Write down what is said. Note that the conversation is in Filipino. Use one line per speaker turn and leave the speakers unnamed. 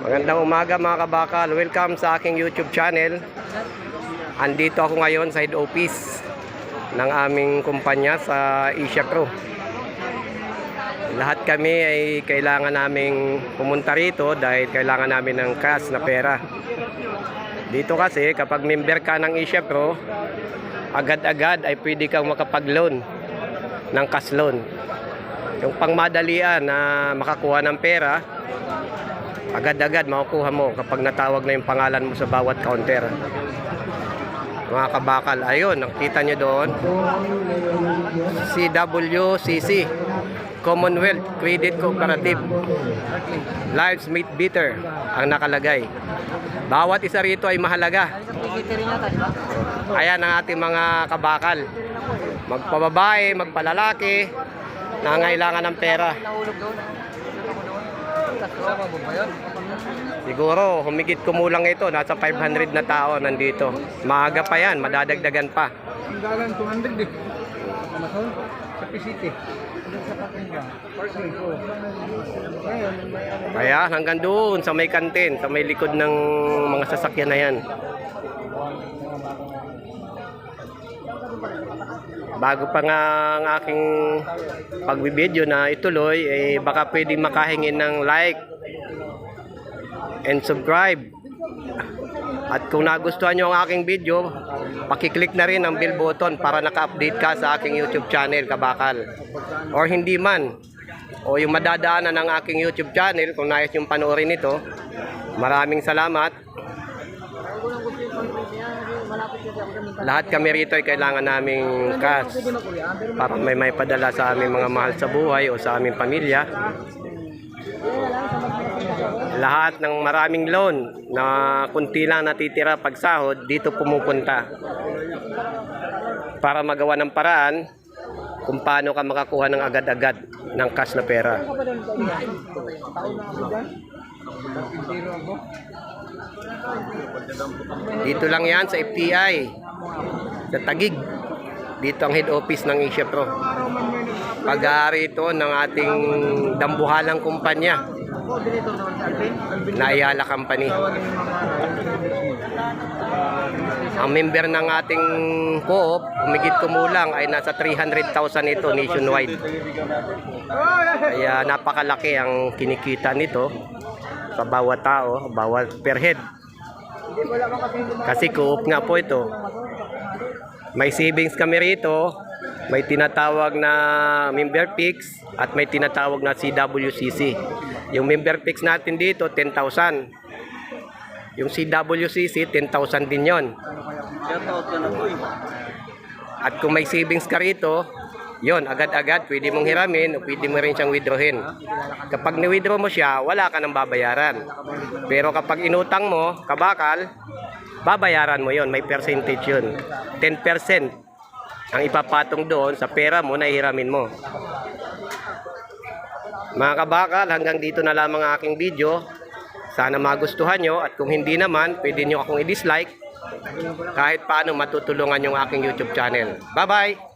Magandang umaga mga kabakal. Welcome sa aking YouTube channel. Andito ako ngayon sa head office ng aming kumpanya sa Asia Pro. Lahat kami ay kailangan naming pumunta rito dahil kailangan namin ng cash na pera. Dito kasi kapag member ka ng Asia Pro, agad-agad ay pwede kang makapag-loan ng cash loan. Yung pangmadalian na makakuha ng pera, agad-agad makukuha mo kapag natawag na yung pangalan mo sa bawat counter. Mga kabakal, ayun, nakita nyo doon, CWCC, Commonwealth Credit Cooperative, Lives Meat Bitter ang nakalagay. Bawat isa rito ay mahalaga. Ayan ang ating mga kabakal, magpababae, magpalalaki, nangangailangan ng pera. Siguro humigit kumulang ito, nasa 500 na tao nandito. Maaga pa yan, madadagdagan pa.
Dalan 200 eh. Sa PCT.
Kaya hanggang doon sa may kantin, sa may likod ng mga sasakyan na yan. Bago pa nga ang aking pagbibideo na ituloy, baka pwedeng makahingin ng like and subscribe. At kung nagustuhan nyo ang aking video, pakiclick na rin ang bell button para naka-update ka sa aking YouTube channel, kabakal. Or hindi man, o yung madadaanan ng aking YouTube channel, kung nais yung panoorin ito, maraming salamat. Lahat kami rito ay kailangan naming cash para may padala sa aming mga mahal sa buhay o sa aming pamilya. Lahat ng maraming loan na kunti lang natitira pag sahod, dito pumupunta para magawa ng paraan kung paano ka makakuha ng agad-agad ng cash na pera. Dito lang yan sa FTI, sa Taguig. Dito ang head office ng Asia Pro. Pag-aari ito ng ating dambuhalang kumpanya na Ayala Company. Ang member ng ating co-op, humigit kumulang ay nasa 300,000 ito nationwide. Kaya napakalaki ang kinikita nito sa bawat tao, bawat per head. Kasi co-op nga po ito. May savings kami rito, may tinatawag na member fix at may tinatawag na CWCC. Yung member fix natin dito 10,000. Yung CWCC 10,000 din yon. At kung may savings ka rito, yon, agad-agad pwede mong hiramin o pwede mo rin siyang withdrawin. Kapag ni-withdraw mo siya, wala ka nang babayaran. Pero kapag inutang mo, kabakal, babayaran mo yon, may percentage yun. 10% ang ipapatong doon sa pera mo na ihiramin mo. Mga kabakal, hanggang dito na lamang ang aking video. Sana magustuhan nyo, at kung hindi naman, pwede nyo akong i-dislike. Kahit paano matutulungan yung aking YouTube channel. Bye-bye!